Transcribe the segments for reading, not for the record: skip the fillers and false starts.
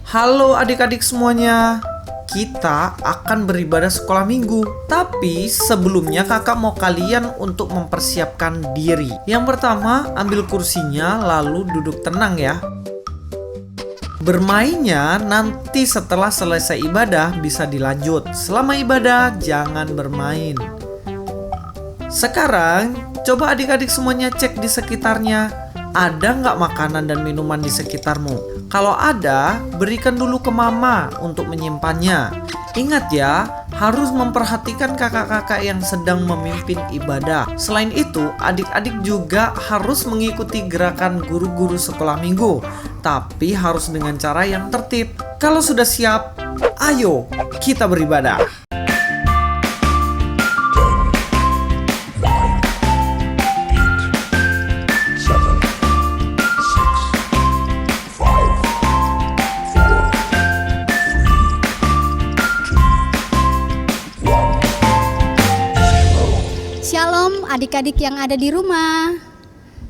Halo adik-adik semuanya, kita akan beribadah sekolah minggu. Tapi sebelumnya kakak mau kalian untuk mempersiapkan diri. Yang pertama, ambil kursinya lalu duduk tenang ya. Bermainnya nanti setelah selesai ibadah bisa dilanjut. Selama ibadah jangan bermain. Sekarang coba adik-adik semuanya cek di sekitarnya. Ada nggak makanan dan minuman di sekitarmu? Kalau ada, berikan dulu ke mama untuk menyimpannya. Ingat ya, harus memperhatikan kakak-kakak yang sedang memimpin ibadah. Selain itu, adik-adik juga harus mengikuti gerakan guru-guru sekolah minggu. Tapi harus dengan cara yang tertib. Kalau sudah siap, ayo kita beribadah. Shalom adik-adik yang ada di rumah.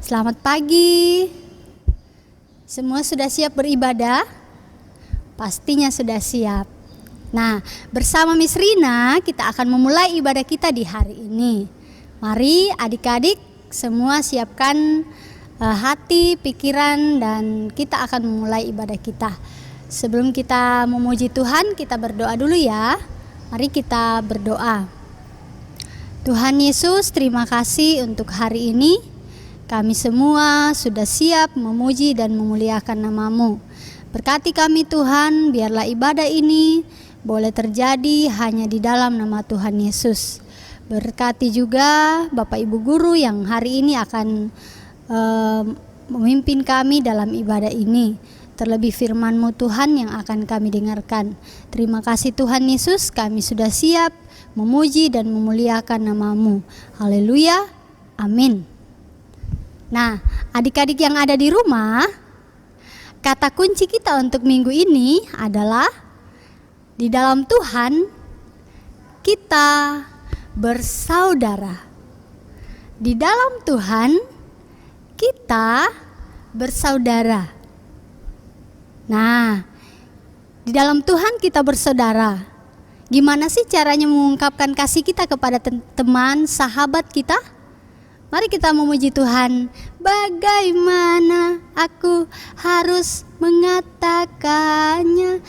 Selamat pagi. Semua sudah siap beribadah? Pastinya sudah siap. Nah, bersama Miss Rina kita akan memulai ibadah kita di hari ini. Mari adik-adik semua siapkan hati, pikiran, dan kita akan memulai ibadah kita. Sebelum kita memuji Tuhan, kita berdoa dulu ya. Mari kita berdoa. Tuhan Yesus, terima kasih untuk hari ini. Kami semua sudah siap memuji dan memuliakan nama-Mu. Berkati kami Tuhan, biarlah ibadah ini boleh terjadi hanya di dalam nama Tuhan Yesus. Berkati juga Bapak Ibu Guru yang hari ini akan memimpin kami dalam ibadah ini. Terlebih firman-Mu Tuhan yang akan kami dengarkan. Terima kasih Tuhan Yesus, kami sudah siap memuji dan memuliakan nama-Mu. Haleluya, amin. Nah, adik-adik yang ada di rumah, kata kunci kita untuk minggu ini adalah di dalam Tuhan kita bersaudara. Di dalam Tuhan kita bersaudara. Nah, di dalam Tuhan kita bersaudara. Gimana sih caranya mengungkapkan kasih kita kepada teman, sahabat kita? Mari kita memuji Tuhan. Bagaimana aku harus mengatakannya?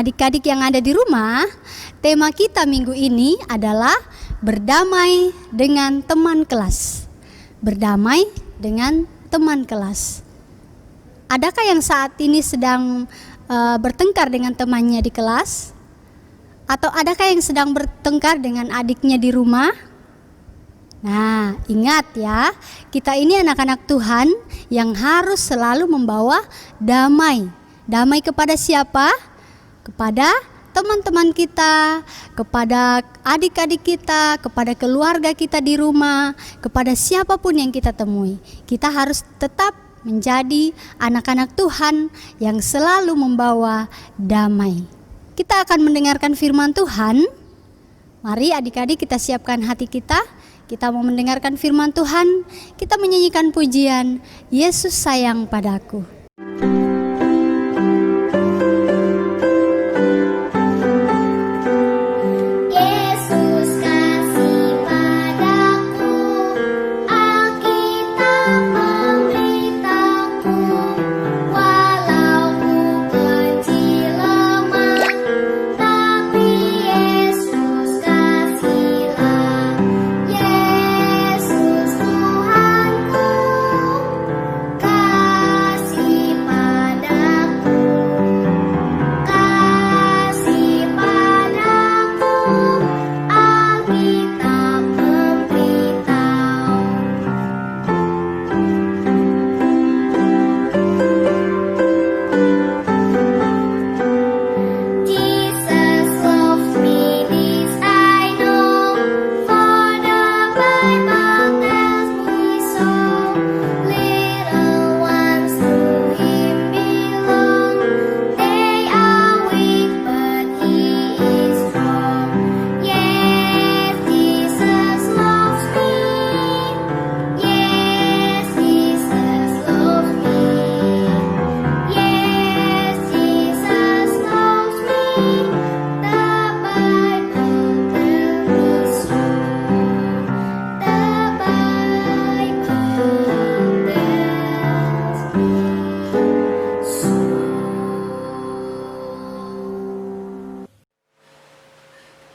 adik-adik yang ada di rumah, tema kita minggu ini adalah berdamai dengan teman kelas. Berdamai dengan teman kelas. Adakah yang saat ini sedang bertengkar dengan temannya di kelas? Atau adakah yang sedang bertengkar dengan adiknya di rumah? Nah, ingat ya, kita ini anak-anak Tuhan yang harus selalu membawa damai. Damai kepada siapa? Kepada teman-teman kita, kepada adik-adik kita, kepada keluarga kita di rumah, kepada siapapun yang kita temui. Kita harus tetap menjadi anak-anak Tuhan yang selalu membawa damai. Kita akan mendengarkan firman Tuhan. Mari adik-adik kita siapkan hati kita. Kita mau mendengarkan firman Tuhan, kita menyanyikan pujian, Yesus sayang padaku.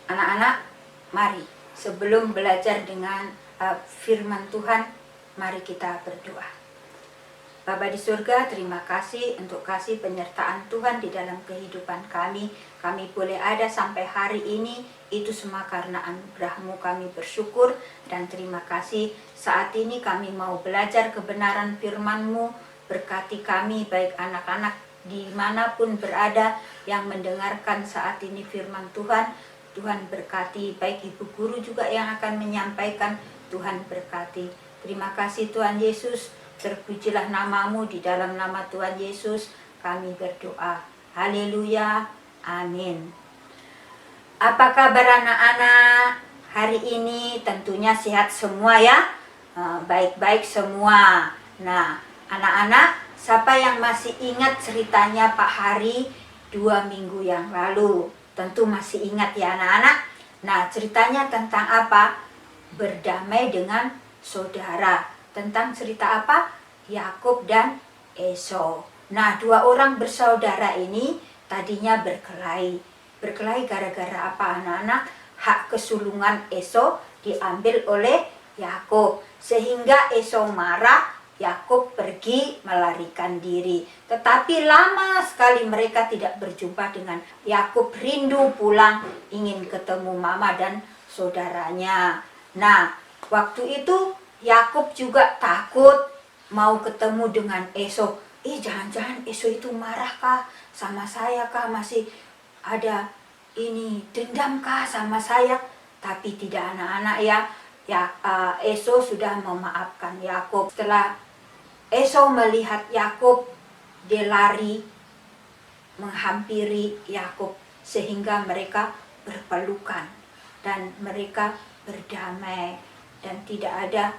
Anak-anak, mari sebelum belajar dengan firman Tuhan, mari kita berdoa. Bapa di surga, terima kasih untuk kasih penyertaan Tuhan di dalam kehidupan kami. Kami boleh ada sampai hari ini, itu semua karena anugerah-Mu. Kami bersyukur dan terima kasih. Saat ini kami mau belajar kebenaran firman-Mu. Berkati kami, baik anak-anak dimanapun berada yang mendengarkan saat ini firman Tuhan. Tuhan berkati, baik ibu guru juga yang akan menyampaikan, Tuhan berkati. Terima kasih Tuhan Yesus, terpujilah nama-Mu, di dalam nama Tuhan Yesus kami berdoa. Haleluya, amin. Apa kabar anak-anak? Hari ini tentunya sehat semua ya, baik-baik semua. Nah, anak-anak, siapa yang masih ingat ceritanya Pak Hari 2 minggu yang lalu? Tentu masih ingat ya anak-anak. Nah, ceritanya tentang apa? Berdamai dengan saudara. Tentang cerita apa? Yakub dan Esau. Nah, 2 orang bersaudara ini tadinya berkelahi. Berkelahi gara-gara apa anak-anak? Hak kesulungan Esau diambil oleh Yakub. Sehingga Esau marah, Yakub pergi melarikan diri. Tetapi lama sekali mereka tidak berjumpa dengan Yakub. Rindu pulang, ingin ketemu mama dan saudaranya. Nah, waktu itu Yakub juga takut mau ketemu dengan Esau. Jangan-jangan Esau itu marah kah sama saya kah? Masih ada ini dendam kah sama saya? Tapi tidak anak-anak ya. Esau sudah memaafkan Yakub. Setelah Esau melihat Yakub, dia lari menghampiri Yakub sehingga mereka berpelukan dan mereka berdamai dan tidak ada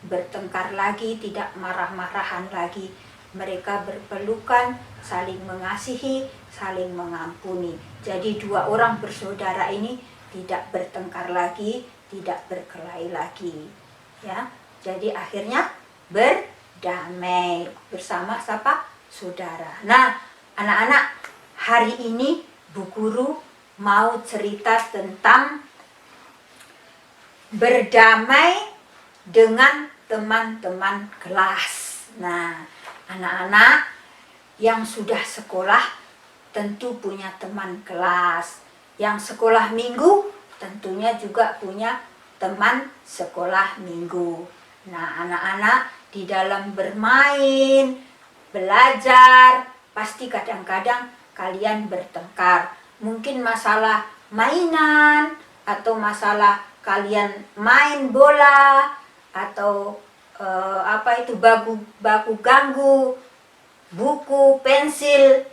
bertengkar lagi, tidak marah-marahan lagi. Mereka berpelukan, saling mengasihi, saling mengampuni. Jadi 2 orang bersaudara ini tidak bertengkar lagi, tidak berkelahi lagi. Ya, jadi akhirnya berdamai bersama siapa? Saudara. Nah, anak-anak, hari ini Bu Guru mau cerita tentang berdamai dengan teman-teman kelas. Nah, anak-anak yang sudah sekolah tentu punya teman kelas. Yang sekolah minggu tentunya juga punya teman sekolah minggu. Nah, anak-anak di dalam bermain, belajar, pasti kadang-kadang kalian bertengkar. Mungkin masalah mainan, atau masalah kalian main bola, atau baku ganggu, buku, pensil,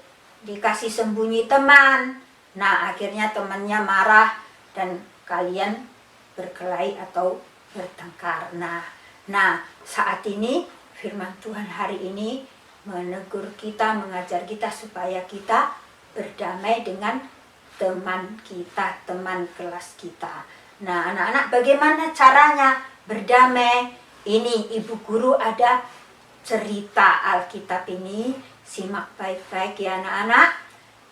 dikasih sembunyi teman. Nah, akhirnya temannya marah dan kalian berkelahi atau bertengkar. Nah, saat ini firman Tuhan hari ini menegur kita, mengajar kita supaya kita berdamai dengan teman kita, teman kelas kita. Nah, anak-anak, bagaimana caranya berdamai? Ini Ibu Guru ada cerita Alkitab ini, simak baik-baik ya anak-anak.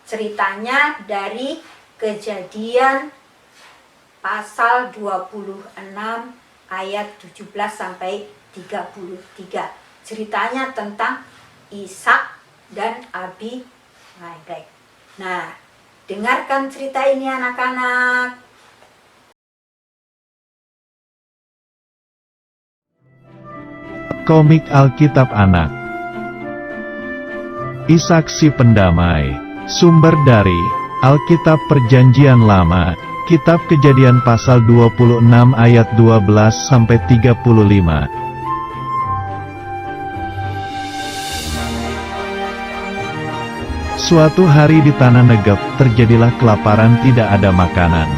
Ceritanya dari Kejadian pasal 26 ayat 17 sampai 33. Ceritanya tentang Ishak dan Abimelek. Nah, dengarkan cerita ini anak-anak. Komik Alkitab Anak. Ishak si pendamai. Sumber dari Alkitab Perjanjian Lama, Kitab Kejadian pasal 26 ayat 12 sampai 35. Suatu hari di tanah Negeb terjadilah kelaparan, tidak ada makanan.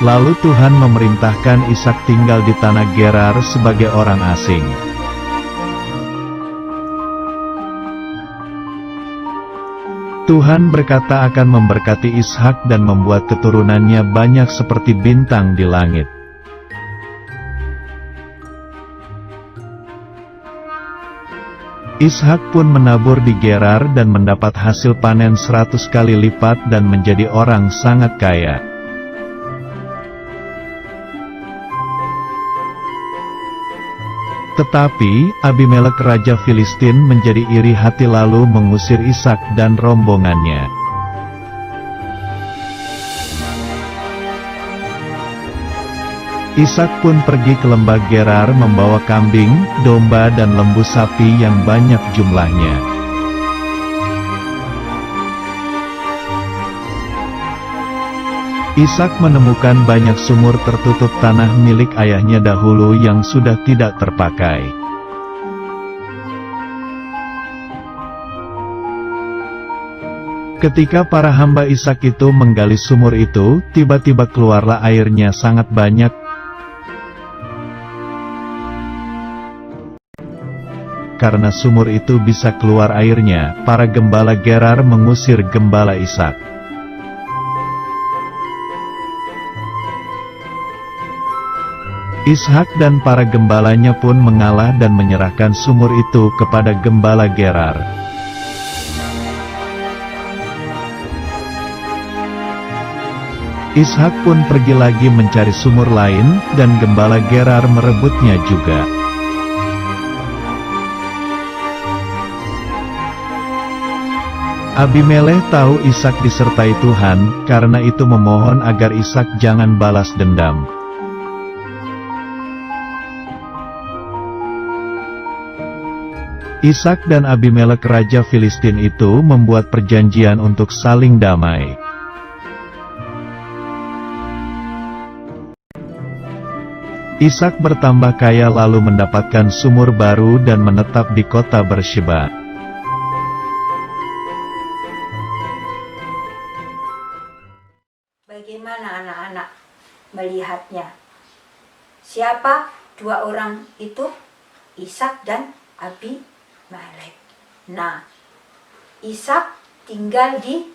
Lalu Tuhan memerintahkan Ishak tinggal di tanah Gerar sebagai orang asing. Tuhan berkata akan memberkati Ishak dan membuat keturunannya banyak seperti bintang di langit. Ishak pun menabur di Gerar dan mendapat hasil panen 100 kali lipat dan menjadi orang sangat kaya. Tetapi, Abimelek Raja Filistin menjadi iri hati lalu mengusir Ishak dan rombongannya. Ishak pun pergi ke lembah Gerar membawa kambing, domba dan lembu sapi yang banyak jumlahnya. Ishak menemukan banyak sumur tertutup tanah milik ayahnya dahulu yang sudah tidak terpakai. Ketika para hamba Ishak itu menggali sumur itu, tiba-tiba keluarlah airnya sangat banyak. Karena sumur itu bisa keluar airnya, para gembala Gerar mengusir gembala Ishak. Ishak dan para gembalanya pun mengalah dan menyerahkan sumur itu kepada gembala Gerar. Ishak pun pergi lagi mencari sumur lain, dan gembala Gerar merebutnya juga. Abimelek tahu Ishak disertai Tuhan, karena itu memohon agar Ishak jangan balas dendam. Ishak dan Abimelek Raja Filistin itu membuat perjanjian untuk saling damai. Ishak bertambah kaya lalu mendapatkan sumur baru dan menetap di kota Bersheba. Bagaimana anak-anak melihatnya? Siapa dua orang itu? Ishak dan Abimelek. Nah, Ishak tinggal di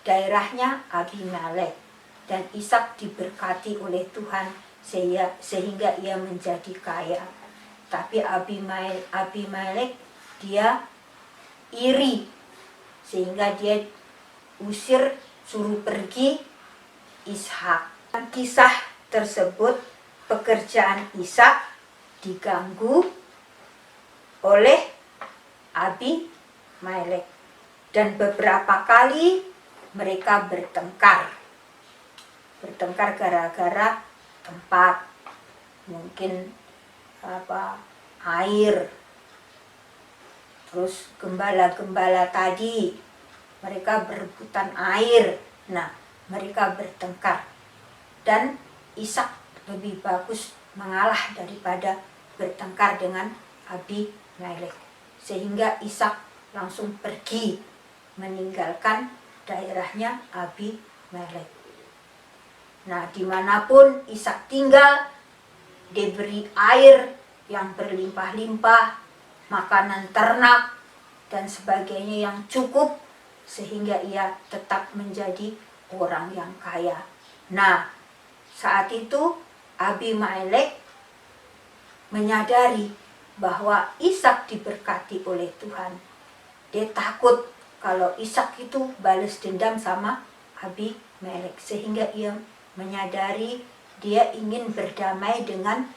daerahnya Abimelek, dan Ishak diberkati oleh Tuhan sehingga ia menjadi kaya. Tapi Abimelek dia iri, sehingga dia suruh pergi Ishak. Kisah tersebut, pekerjaan Ishak diganggu oleh Abimelek, dan beberapa kali mereka bertengkar gara-gara tempat, mungkin air. Terus gembala-gembala tadi mereka berebutan air. Nah, mereka bertengkar, dan Ishak lebih bagus mengalah daripada bertengkar dengan Abimelek, sehingga Ishak langsung pergi meninggalkan daerahnya Abimelek. Nah, dimanapun Ishak tinggal, diberi air yang berlimpah-limpah, makanan ternak dan sebagainya yang cukup, sehingga ia tetap menjadi orang yang kaya. Nah, saat itu Abimelek menyadari bahwa Ishak diberkati oleh Tuhan. Dia takut kalau Ishak itu balas dendam sama Abimelek, sehingga ia menyadari dia ingin berdamai dengan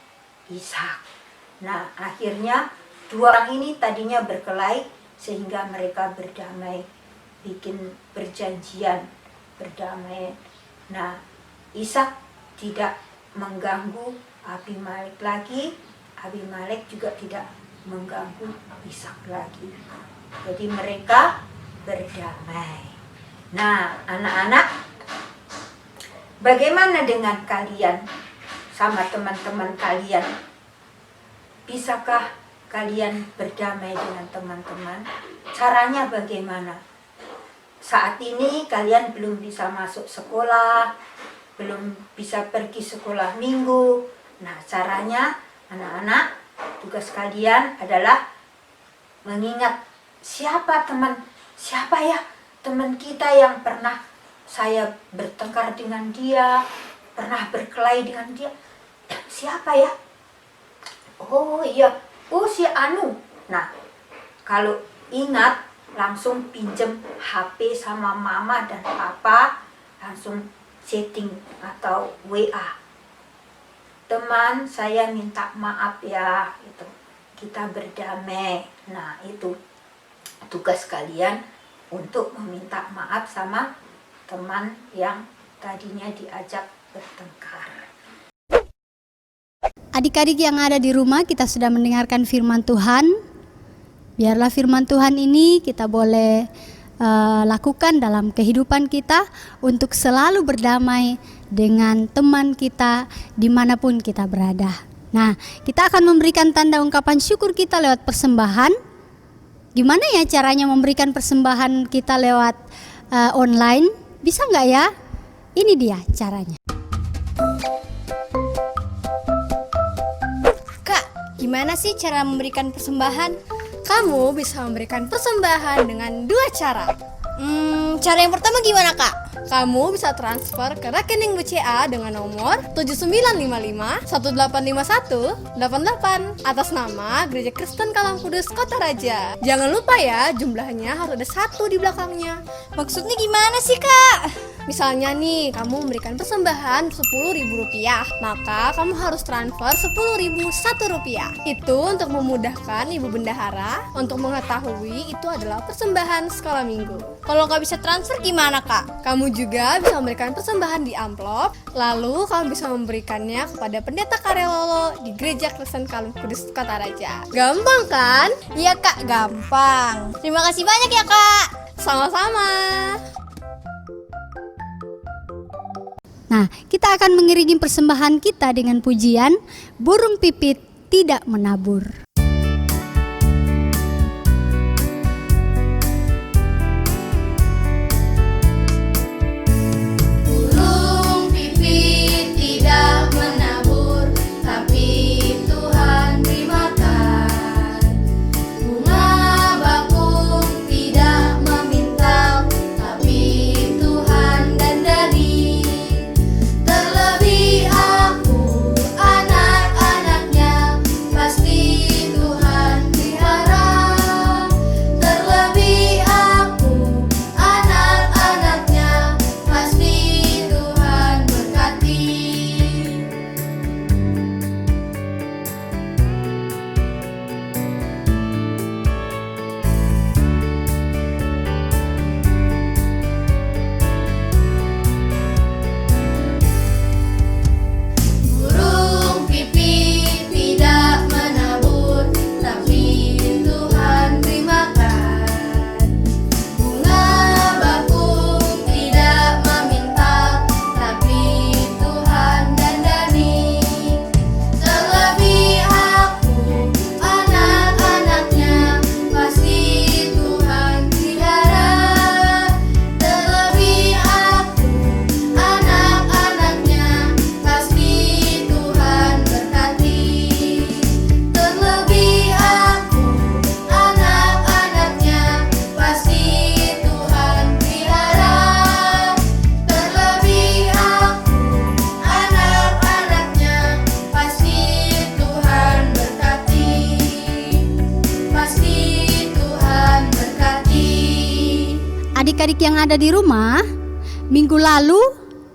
Ishak. Nah, akhirnya dua orang ini tadinya berkelahi, sehingga mereka berdamai, bikin perjanjian berdamai. Nah, Ishak tidak mengganggu Abimelek lagi, Abimelek juga tidak mengganggu Ishak lagi. Jadi mereka berdamai. Nah, anak-anak, bagaimana dengan kalian sama teman-teman kalian? Bisakah kalian berdamai dengan teman-teman? Caranya bagaimana? Saat ini kalian belum bisa masuk sekolah, belum bisa pergi sekolah minggu. Nah, caranya anak-anak, tugas kalian adalah mengingat siapa ya teman kita yang pernah saya bertengkar dengan dia, pernah berkelahi dengan dia. Siapa ya? Oh iya, si Anu. Nah, kalau ingat, langsung pinjem HP sama mama dan papa, langsung chatting atau WA. Teman, saya minta maaf ya, gitu. Kita berdamai. Nah, itu tugas kalian untuk meminta maaf sama teman yang tadinya diajak bertengkar. Adik-adik yang ada di rumah, kita sudah mendengarkan firman Tuhan. Biarlah firman Tuhan ini kita boleh lakukan dalam kehidupan kita untuk selalu berdamai dengan teman kita dimanapun kita berada. Nah, kita akan memberikan tanda ungkapan syukur kita lewat persembahan. Gimana ya caranya memberikan persembahan kita lewat online? Bisa nggak ya? Ini dia caranya. Kak, gimana sih cara memberikan persembahan? Kamu bisa memberikan persembahan dengan dua cara. Cara yang pertama gimana, Kak? Kamu bisa transfer ke rekening BCA dengan nomor 7955-185188 atas nama Gereja Kristen Kalang Kudus Kota Raja. Jangan lupa ya, jumlahnya harus ada 1 di belakangnya. Maksudnya gimana sih, Kak? Misalnya nih, kamu memberikan persembahan Rp10.000, maka kamu harus transfer Rp10.001. Itu untuk memudahkan Ibu Bendahara untuk mengetahui itu adalah persembahan sekolah minggu. Kalau nggak bisa transfer gimana, Kak? Kamu juga bisa memberikan persembahan di amplop, lalu kamu bisa memberikannya kepada Pendeta Karelolo di Gereja Kristen Kalang Kudus Kota Raja. Gampang kan? Iya, Kak, gampang. Terima kasih banyak ya, Kak. Sama-sama. Nah, kita akan mengiringi persembahan kita dengan pujian Burung Pipit Tidak Menabur. Burung pipit tidak menabur, tapi Tuhan beri makan. Bunga bakung tidak memintal, tapi Tuhan dandani. Terlebih aku, anak-anaknya, pasti adik-adik yang ada di rumah, minggu lalu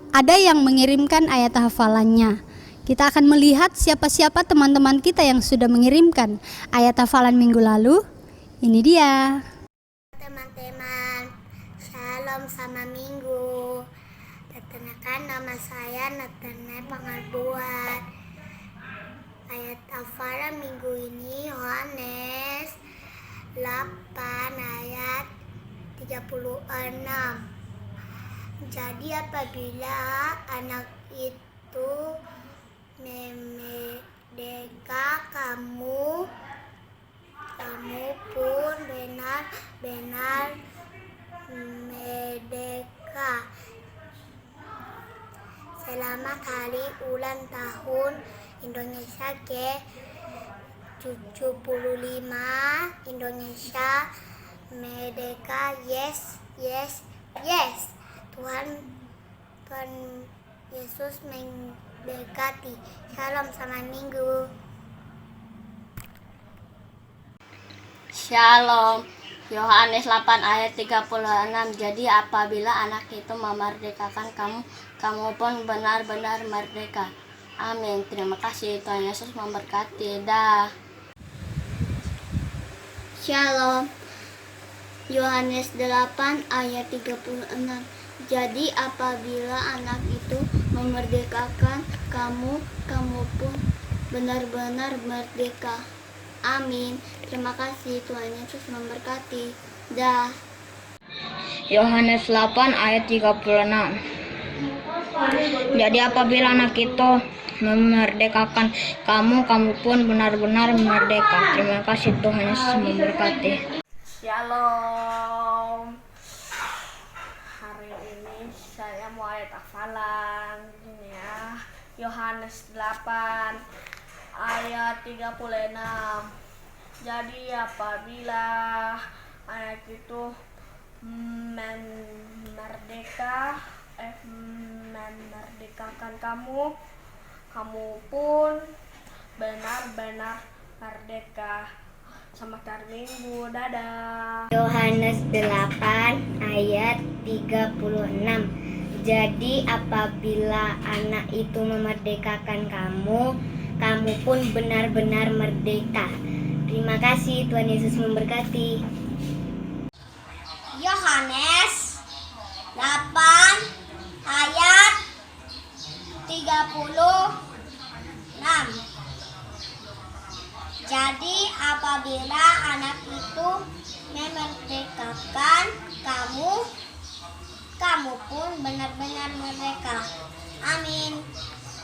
ada yang mengirimkan ayat hafalannya. Kita akan melihat siapa-siapa teman-teman kita yang sudah mengirimkan ayat hafalan minggu lalu. Ini dia. Teman-teman, shalom sama minggu. Perkenalkan, nama saya Nathanael Pangarbuat. Ayat hafalan minggu ini Yohanes 8 ayat 36. Jadi apabila anak itu memerdeka kamu pun benar-benar merdeka. Selamat hari ulang tahun Indonesia ke-75. Indonesia merdeka. Yes, yes, yes. Tuhan Yesus memberkati. Shalom sama minggu. Shalom. Yohanes 8 ayat 36. Jadi apabila anak itu memerdekakan kamu, kamu pun benar-benar merdeka. Amin. Terima kasih. Tuhan Yesus memberkati. Dah. Shalom. Yohanes 8 ayat 36. Jadi apabila anak itu memerdekakan kamu, kamu pun benar-benar merdeka. Amin. Terima kasih. Tuhan Yesus memberkati. Dah. Yohanes 8 ayat 36. Jadi apabila anak itu memerdekakan kamu, kamu pun benar-benar merdeka. Terima kasih. Tuhan Yesus memberkati. Shalom. Hari ini saya mau ayat hafalan ya. Yohanes 8 ayat 36. Jadi apabila anak itu memerdekakan kamu, kamu pun benar-benar merdeka. Selamat hari Minggu. Dadah. Yohanes 8 ayat 36. Jadi apabila anak itu memerdekakan kamu, kamu pun benar-benar merdeka. Terima kasih. Tuhan Yesus memberkati. Yohanes 8 ayat 36. Jadi apabila anak itu memerdekakan kamu, kamu pun benar-benar merdeka. Amin.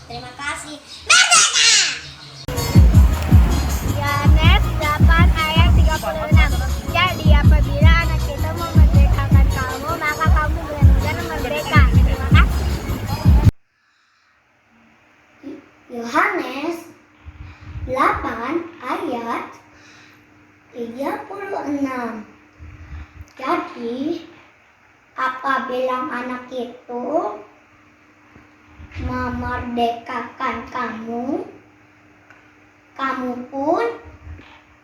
Terima kasih. Merdeka! Yohanes 8 ayat 36. Jadi apabila anak itu memerdekakan kamu, maka kamu benar-benar merdeka. Terima kasih. Yohanes 8 ayat 36. Jadi apabila anak itu memerdekakan kamu, kamu pun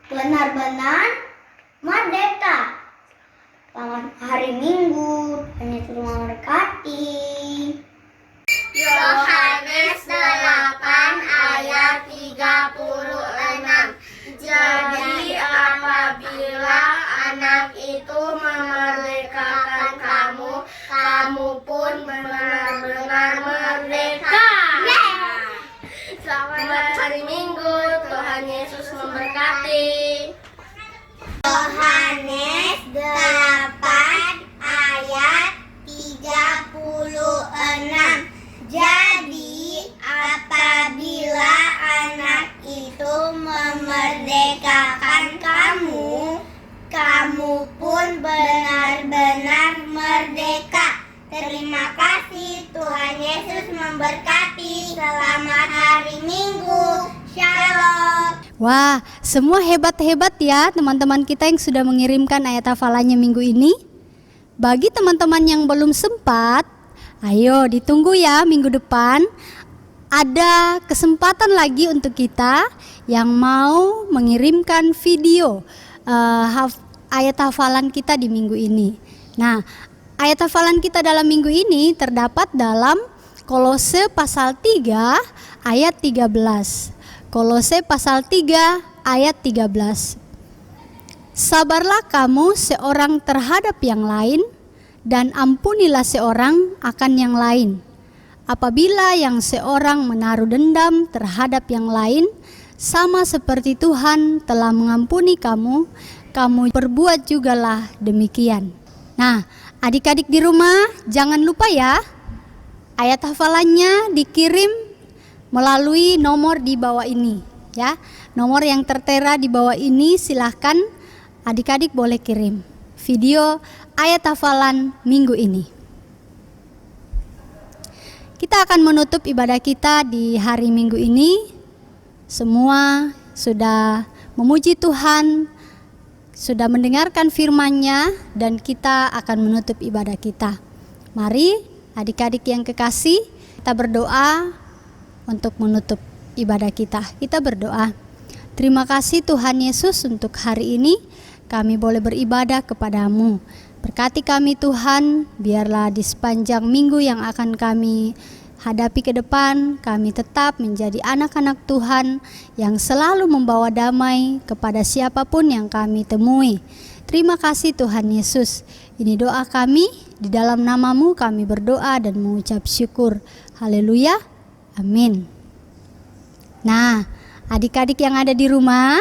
benar-benar merdeka. Selamat hari Minggu. Tuhan Yesus memberkati. Yohanes 8 ayat 36. Jadi apabila anak itu memerdekakan kamu, kamu pun benar-benar merdeka. Selamat hari Minggu. Tuhan Yesus memberkati. Yohanes 8 ayat 36. Jadi apabila anak itu memerdekakan kamu, kamu pun benar-benar merdeka. Terima kasih. Tuhan Yesus memberkati. Selamat hari Minggu. Shalom. Wah, semua hebat-hebat ya teman-teman kita yang sudah mengirimkan ayat hafalannya minggu ini. Bagi teman-teman yang belum sempat, ayo ditunggu ya minggu depan. Ada kesempatan lagi untuk kita yang mau mengirimkan video ayat hafalan kita di minggu ini. Nah, Ayat hafalan kita dalam minggu ini terdapat dalam Kolose pasal 3 ayat 13. Kolose pasal 3 ayat 13. Sabarlah kamu seorang terhadap yang lain, dan ampunilah seorang akan yang lain. Apabila yang seorang menaruh dendam terhadap yang lain, sama seperti Tuhan telah mengampuni kamu, kamu perbuat jugalah demikian. Nah, adik-adik di rumah jangan lupa ya, ayat hafalannya dikirim melalui nomor di bawah ini ya. Nomor yang tertera di bawah ini, silahkan adik-adik boleh kirim video ayat hafalan minggu ini. Kita akan menutup ibadah kita di hari Minggu ini. Semua sudah memuji Tuhan, sudah mendengarkan firman-Nya, dan kita akan menutup ibadah kita. Mari adik-adik yang kekasih, kita berdoa untuk menutup ibadah kita. Kita berdoa. Terima kasih Tuhan Yesus untuk hari ini kami boleh beribadah kepadamu. Berkati kami Tuhan, biarlah di sepanjang minggu yang akan kami hadapi ke depan, kami tetap menjadi anak-anak Tuhan yang selalu membawa damai kepada siapapun yang kami temui. Terima kasih Tuhan Yesus. Ini doa kami, di dalam nama-Mu kami berdoa dan mengucap syukur. Haleluya, amin. Nah, adik-adik yang ada di rumah,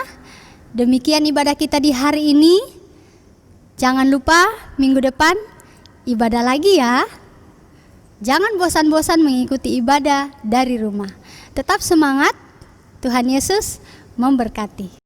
demikian ibadah kita di hari ini. Jangan lupa minggu depan ibadah lagi ya. Jangan bosan-bosan mengikuti ibadah dari rumah. Tetap semangat, Tuhan Yesus memberkati.